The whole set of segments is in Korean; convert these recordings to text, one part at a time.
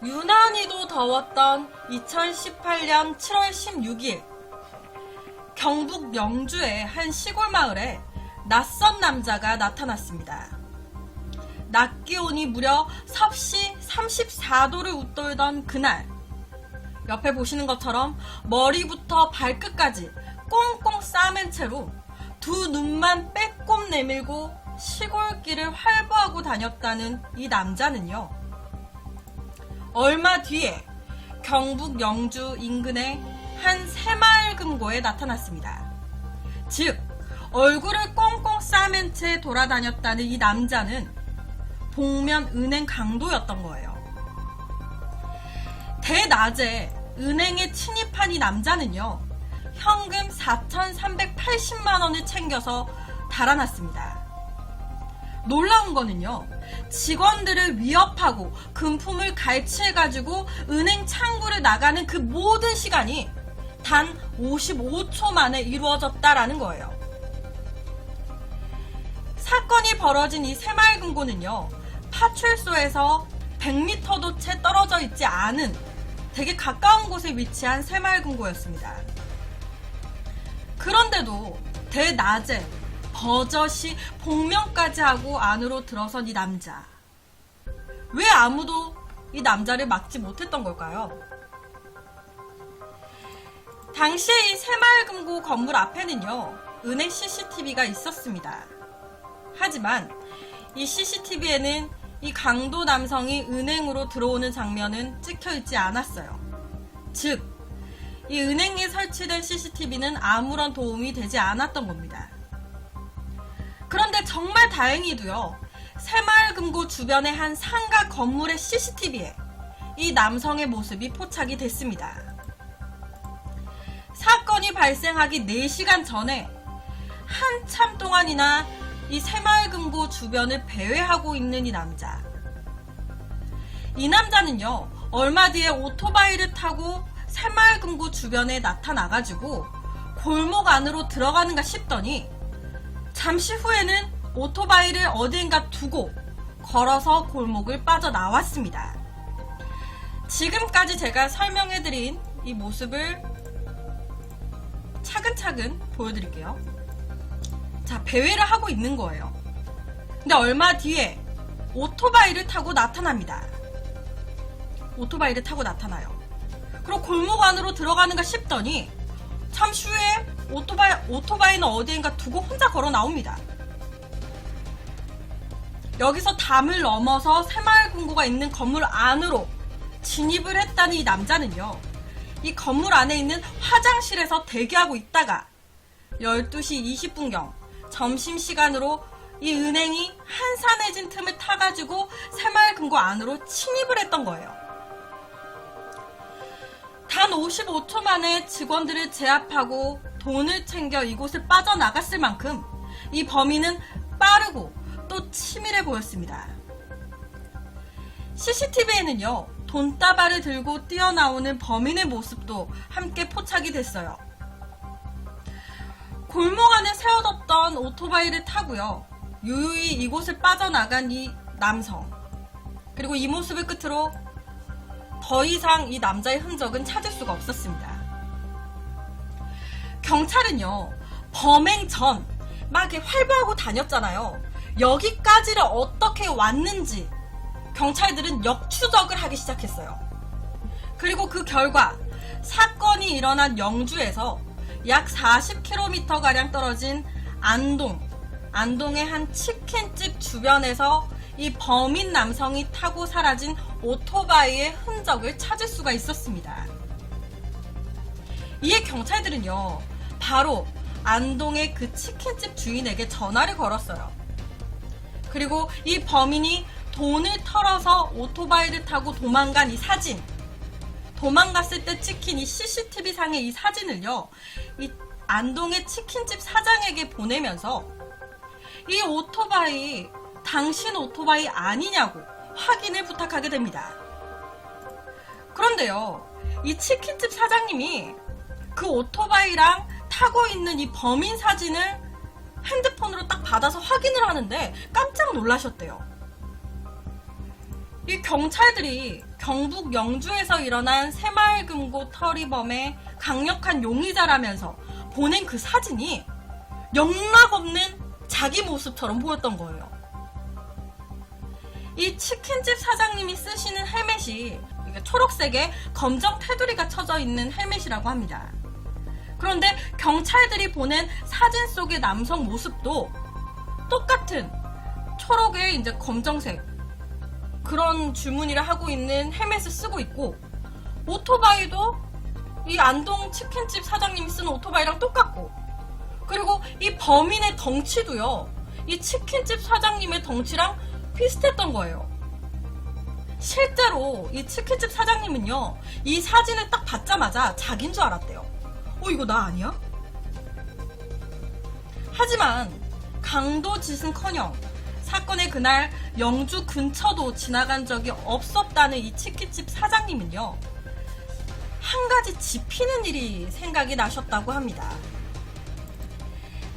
유난히도 더웠던 2018년 7월 16일 경북 명주의 한 시골 마을에 낯선 남자가 나타났습니다. 낮 기온이 무려 섭씨 34도를 웃돌던 그날, 옆에 보시는 것처럼 머리부터 발끝까지 꽁꽁 싸맨 채로 두 눈만 빼꼼 내밀고 시골길을 활보하고 다녔다는 이 남자는요, 얼마 뒤에 경북 영주 인근의 한 새마을금고에 나타났습니다. 즉, 얼굴을 꽁꽁 싸맨 채 돌아다녔다는 이 남자는 복면 은행 강도였던 거예요. 대낮에 은행에 침입한 이 남자는요, 현금 4,380만 원을 챙겨서 달아났습니다. 놀라운 거는요, 직원들을 위협하고 금품을 갈취해가지고 은행 창구를 나가는 그 모든 시간이 단 55초 만에 이루어졌다라는 거예요. 사건이 벌어진 이 새마을금고는요, 파출소에서 100m도 채 떨어져 있지 않은 되게 가까운 곳에 위치한 새마을금고였습니다. 그런데도 대낮에 버젓이 복면까지 하고 안으로 들어선 이 남자, 왜 아무도 이 남자를 막지 못했던 걸까요? 당시에 이 새마을금고 건물 앞에는요, 은행 CCTV가 있었습니다. 하지만 이 CCTV에는 이 강도 남성이 은행으로 들어오는 장면은 찍혀있지 않았어요. 즉, 이 은행에 설치된 CCTV는 아무런 도움이 되지 않았던 겁니다. 그런데 정말 다행히도요, 새마을금고 주변의 한 상가 건물의 CCTV에 이 남성의 모습이 포착이 됐습니다. 사건이 발생하기 4시간 전에 한참 동안이나 이 새마을금고 주변을 배회하고 있는 이 남자. 이 남자는요, 얼마 뒤에 오토바이를 타고 새마을금고 주변에 나타나가지고 골목 안으로 들어가는가 싶더니 잠시 후에는 오토바이를 어딘가 두고 걸어서 골목을 빠져나왔습니다. 지금까지 제가 설명해드린 이 모습을 차근차근 보여드릴게요. 자, 배회를 하고 있는 거예요. 근데 얼마 뒤에 오토바이를 타고 나타납니다. 오토바이를 타고 나타나요. 그리고 골목 안으로 들어가는가 싶더니 잠시 후에 오토바이는 어디인가 두고 혼자 걸어 나옵니다. 여기서 담을 넘어서 새마을금고가 있는 건물 안으로 진입을 했다는 이 남자는요, 이 건물 안에 있는 화장실에서 대기하고 있다가 12시 20분경 점심시간으로 이 은행이 한산해진 틈을 타가지고 새마을금고 안으로 침입을 했던 거예요. 단 55초 만에 직원들을 제압하고 돈을 챙겨 이곳을 빠져나갔을 만큼 이 범인은 빠르고 또 치밀해 보였습니다. CCTV에는요, 돈다발을 들고 뛰어나오는 범인의 모습도 함께 포착이 됐어요. 골목 안에 세워뒀던 오토바이를 타고요, 유유히 이곳을 빠져나간 이 남성, 그리고 이 모습을 끝으로 더 이상 이 남자의 흔적은 찾을 수가 없었습니다. 경찰은요, 범행 전 막 이렇게 활보하고 다녔잖아요. 여기까지를 어떻게 왔는지 경찰들은 역추적을 하기 시작했어요. 그리고 그 결과 사건이 일어난 영주에서 약 40km가량 떨어진 안동의 한 치킨집 주변에서 이 범인 남성이 타고 사라진 오토바이의 흔적을 찾을 수가 있었습니다. 이에 경찰들은요, 바로 안동의 그 치킨집 주인에게 전화를 걸었어요. 그리고 이 범인이 돈을 털어서 오토바이를 타고 도망간 이 사진, 도망갔을 때 찍힌 이 CCTV 상의 이 사진을요, 이 안동의 치킨집 사장에게 보내면서 이 오토바이 당신 오토바이 아니냐고 확인을 부탁하게 됩니다. 그런데요, 이 치킨집 사장님이 그 오토바이랑 타고 있는 이 범인 사진을 핸드폰으로 딱 받아서 확인을 하는데 깜짝 놀라셨대요. 이 경북 영주에서 일어난 새마을금고 터리범의 강력한 용의자라면서 보낸 그 사진이 영락없는 자기 모습처럼 보였던 거예요. 이 치킨집 사장님이 쓰시는 헬멧이 초록색에 검정 테두리가 쳐져 있는 헬멧이라고 합니다. 그런데 경찰들이 보낸 사진 속의 남성 모습도 똑같은 초록에 이제 검정색 그런 줄무늬를 하고 있는 헬멧을 쓰고 있고, 오토바이도 이 안동 치킨집 사장님이 쓰는 오토바이랑 똑같고, 그리고 이 범인의 덩치도요, 이 치킨집 사장님의 덩치랑 비슷했던 거예요. 실제로 이 치킨집 사장님은요, 이 사진을 딱 받자마자 자기인 줄 알았대요. 이거 나 아니야? 하지만 강도짓은커녕 사건의 그날 영주 근처도 지나간 적이 없었다는 이 치킨집 사장님은요, 한 가지 짚히는 일이 생각이 나셨다고 합니다.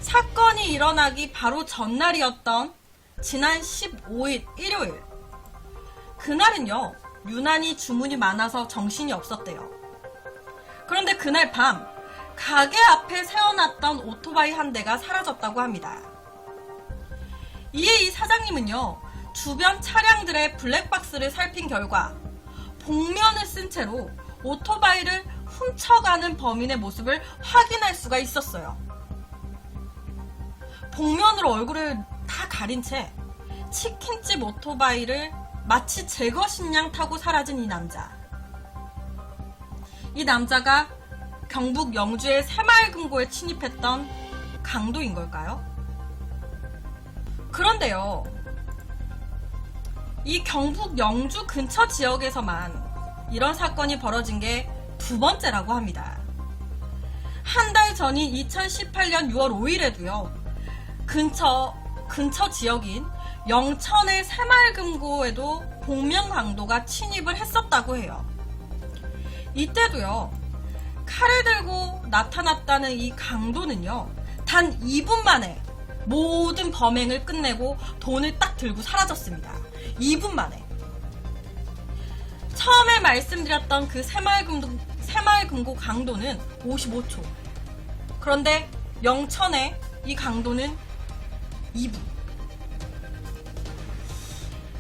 사건이 일어나기 바로 전날이었던 지난 15일 일요일, 그날은요 유난히 주문이 많아서 정신이 없었대요. 그런데 그날 밤 가게 앞에 세워놨던 오토바이 한 대가 사라졌다고 합니다. 이에 이 사장님은요, 주변 차량들의 블랙박스를 살핀 결과 복면을 쓴 채로 오토바이를 훔쳐가는 범인의 모습을 확인할 수가 있었어요. 복면으로 얼굴을 다 가린 채 치킨집 오토바이를 마치 제거식량 타고 사라진 이 남자. 이 남자가 경북 영주의 새마을금고에 침입했던 강도인 걸까요? 그런데요, 이 경북 영주 근처 지역에서만 이런 사건이 벌어진 게 두 번째라고 합니다. 한 달 전인 2018년 6월 5일에도요, 근처 지역인 영천의 새마을금고에도 복면 강도가 침입을 했었다고 해요. 이때도요, 칼을 들고 나타났다는 이 강도는요, 단 2분 만에 모든 범행을 끝내고 돈을 딱 들고 사라졌습니다. 2분 만에. 처음에 말씀드렸던 그 새마을금고 강도는 55초. 그런데 영천의 이 강도는 2분.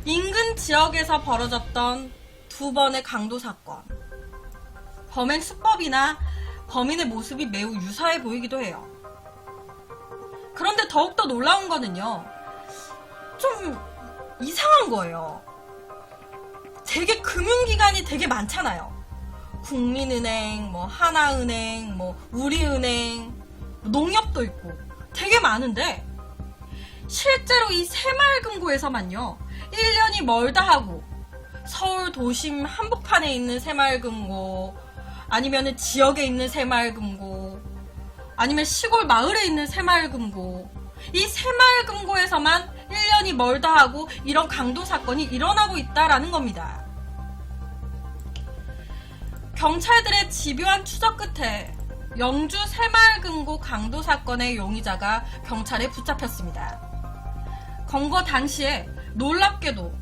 인근 지역에서 벌어졌던 두 번의 강도 사건. 범행 수법이나 범인의 모습이 매우 유사해 보이기도 해요. 그런데 더욱더 놀라운 거는요, 좀 이상한 거예요. 되게 금융기관이 되게 많잖아요. 국민은행, 하나은행, 우리은행, 농협도 있고 되게 많은데, 실제로 이 새마을금고에서만요, 1년이 멀다 하고 서울 도심 한복판에 있는 새마을금고, 아니면 지역에 있는 새마을금고, 아니면 시골 마을에 있는 새마을금고, 이 새마을금고에서만 1년이 멀다 하고 이런 강도 사건이 일어나고 있다라는 겁니다. 경찰들의 집요한 추적 끝에 영주 새마을금고 강도 사건의 용의자가 경찰에 붙잡혔습니다. 검거 당시에 놀랍게도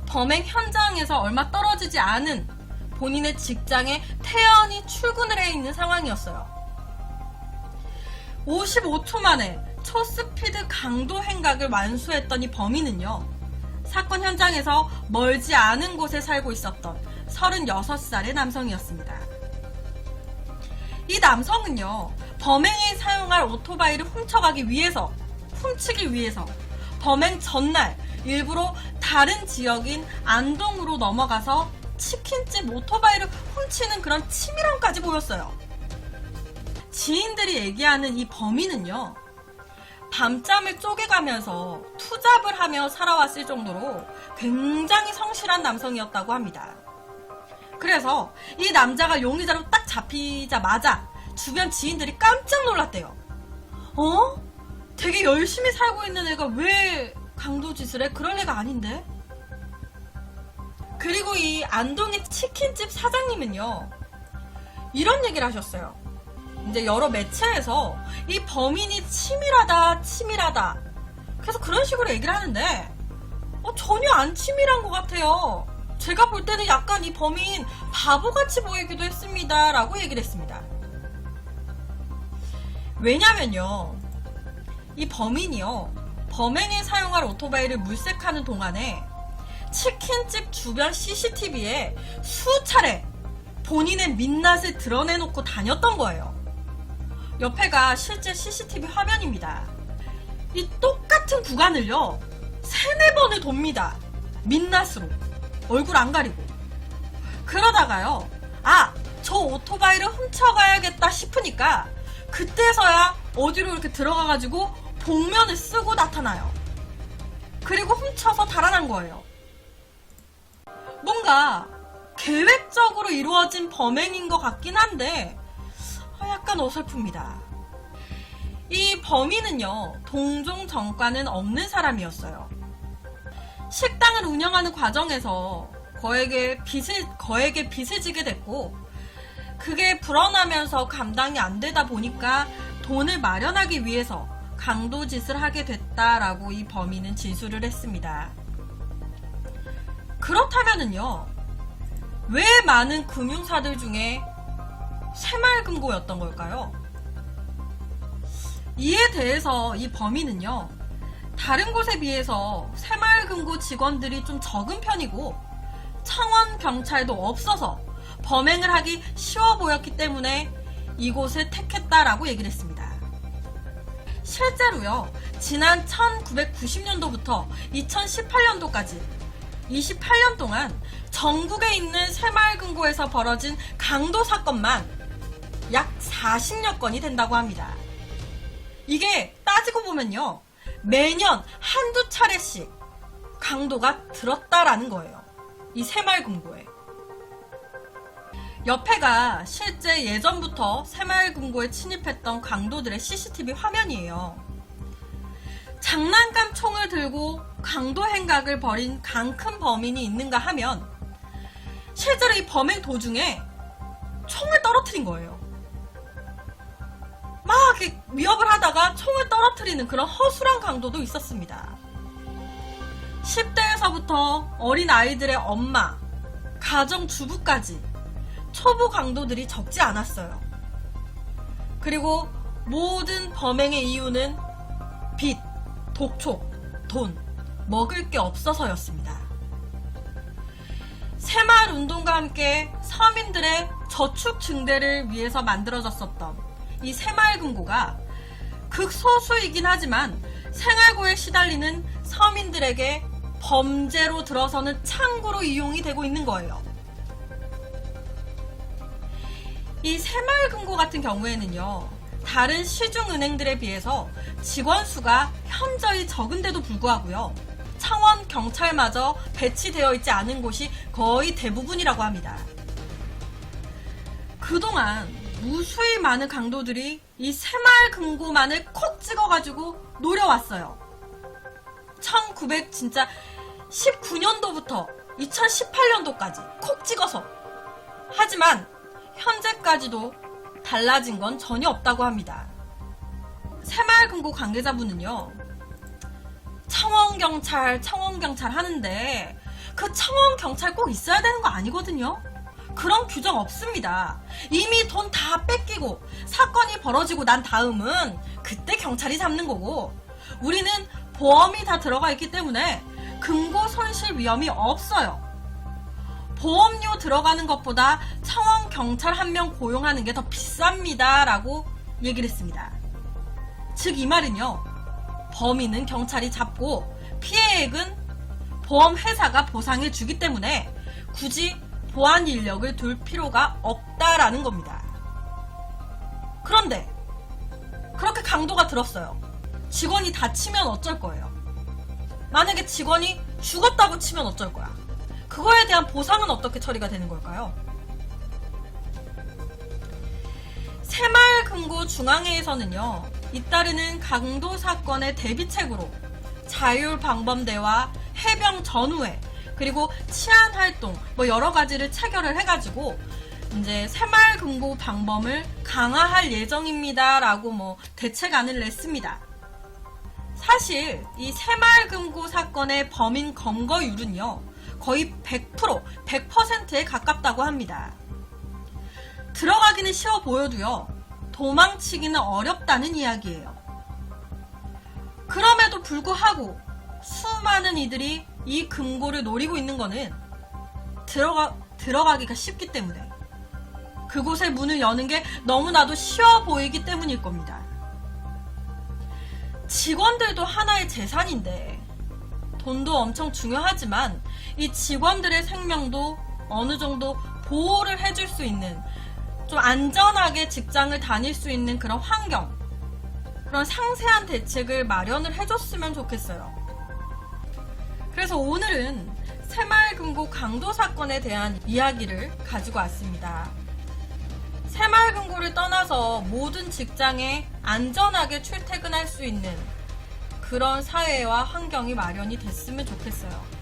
범행 현장에서 얼마 떨어지지 않은 본인의 직장에 태연히 출근을 해 있는 상황이었어요. 55초 만에 초스피드 강도 행각을 완수했던 이 범인은요, 사건 현장에서 멀지 않은 곳에 살고 있었던 36살의 남성이었습니다. 이 남성은요, 범행에 사용할 오토바이를 훔치기 위해서 범행 전날 일부러 다른 지역인 안동으로 넘어가서 치킨집 오토바이를 훔치는 그런 치밀함까지 보였어요. 지인들이 얘기하는 이 범인은요, 밤잠을 쪼개가면서 투잡을 하며 살아왔을 정도로 굉장히 성실한 남성이었다고 합니다. 그래서 이 남자가 용의자로 딱 잡히자마자 주변 지인들이 깜짝 놀랐대요. 되게 열심히 살고 있는 애가 왜 강도짓을 해? 그럴 애가 아닌데? 그리고 이 안동의 치킨집 사장님은요, 이런 얘기를 하셨어요. 이제 여러 매체에서 이 범인이 치밀하다. 그래서 그런 식으로 얘기를 하는데, 전혀 안 치밀한 것 같아요. 제가 볼 때는 약간 이 범인 바보같이 보이기도 했습니다 라고 얘기를 했습니다. 왜냐면요, 이 범인이요, 범행에 사용할 오토바이를 물색하는 동안에 치킨집 주변 CCTV에 수차례 본인의 민낯을 드러내놓고 다녔던 거예요. 옆에가 실제 CCTV 화면입니다. 이 똑같은 구간을요 3-4번을 돕니다. 민낯으로 얼굴 안 가리고. 그러다가요, 아, 저 오토바이를 훔쳐가야겠다 싶으니까 그때서야 어디로 이렇게 들어가가지고 복면을 쓰고 나타나요. 그리고 훔쳐서 달아난 거예요. 뭔가 계획적으로 이루어진 범행인 것 같긴 한데 약간 어설픕니다. 이 범인은요, 동종 전과는 없는 사람이었어요. 식당을 운영하는 과정에서 거액의 빚을 지게 됐고, 그게 불어나면서 감당이 안 되다 보니까 돈을 마련하기 위해서 강도짓을 하게 됐다라고 이 범인은 진술을 했습니다. 그렇다면은요, 왜 많은 금융사들 중에 새마을금고였던 걸까요? 이에 대해서 이 범인은요, 다른 곳에 비해서 새마을금고 직원들이 좀 적은 편이고 청원경찰도 없어서 범행을 하기 쉬워 보였기 때문에 이곳을 택했다라고 얘기를 했습니다. 실제로요, 지난 1990년도부터 2018년도까지 28년 동안 전국에 있는 새마을금고에서 벌어진 강도 사건만 약 40여 건이 된다고 합니다. 이게 따지고 보면요, 매년 한두 차례씩 강도가 들었다라는 거예요. 이 새마을금고에. 옆에가 실제 예전부터 새마을금고에 침입했던 강도들의 CCTV 화면이에요. 장난감 총을 들고 강도 행각을 벌인 강 큰 범인이 있는가 하면 실제로 이 범행 도중에 총을 떨어뜨린 거예요. 막 이렇게 위협을 하다가 총을 떨어뜨리는 그런 허술한 강도도 있었습니다. 10대에서부터 어린 아이들의 엄마, 가정주부까지 초보 강도들이 적지 않았어요. 그리고 모든 범행의 이유는 빚, 독촉, 돈, 먹을 게 없어서였습니다. 새마을운동과 함께 서민들의 저축 증대를 위해서 만들어졌었던 이 새마을금고가 극소수이긴 하지만 생활고에 시달리는 서민들에게 범죄로 들어서는 창구로 이용이 되고 있는 거예요. 이 새마을금고 같은 경우에는요, 다른 시중은행들에 비해서 직원 수가 현저히 적은데도 불구하고요, 청원 경찰마저 배치되어 있지 않은 곳이 거의 대부분이라고 합니다. 그동안 무수히 많은 강도들이 이 새마을금고만을 콕 찍어가지고 노려왔어요. 1919년도부터 2018년도까지 콕 찍어서. 하지만 현재까지도 달라진 건 전혀 없다고 합니다. 새마을금고 관계자분은요, 청원경찰 하는데 그 청원경찰 꼭 있어야 되는 거 아니거든요? 그런 규정 없습니다. 이미 돈 다 뺏기고 사건이 벌어지고 난 다음은 그때 경찰이 잡는 거고, 우리는 보험이 다 들어가 있기 때문에 금고 손실 위험이 없어요. 보험료 들어가는 것보다 청원 경찰 한 명 고용하는 게 더 비쌉니다 라고 얘기를 했습니다. 즉 이 말은요, 범인은 경찰이 잡고 피해액은 보험회사가 보상해 주기 때문에 굳이 보안 인력을 둘 필요가 없다라는 겁니다. 그런데 그렇게 강도가 들었어요. 직원이 다치면 어쩔 거예요? 만약에 직원이 죽었다고 치면 어쩔 거야? 그거에 대한 보상은 어떻게 처리가 되는 걸까요? 새마을금고 중앙회에서는요, 잇따르는 강도 사건의 대비책으로 자율방범대와 해병 전우회, 그리고 치안활동, 여러 가지를 체결을 해가지고 이제 새마을금고 방범을 강화할 예정입니다 라고 대책안을 냈습니다. 사실 이 새마을금고 사건의 범인 검거율은요, 거의 100%에 가깝다고 합니다. 들어가기는 쉬워 보여도요, 도망치기는 어렵다는 이야기예요. 그럼에도 불구하고 수많은 이들이 이 금고를 노리고 있는 거는 들어가기가 쉽기 때문에, 그곳의 문을 여는 게 너무나도 쉬워 보이기 때문일 겁니다. 직원들도 하나의 재산인데, 돈도 엄청 중요하지만 이 직원들의 생명도 어느 정도 보호를 해줄 수 있는, 좀 안전하게 직장을 다닐 수 있는 그런 환경, 그런 상세한 대책을 마련을 해줬으면 좋겠어요. 그래서 오늘은 새마을금고 강도 사건에 대한 이야기를 가지고 왔습니다. 새마을금고를 떠나서 모든 직장에 안전하게 출퇴근할 수 있는 그런 사회와 환경이 마련이 됐으면 좋겠어요.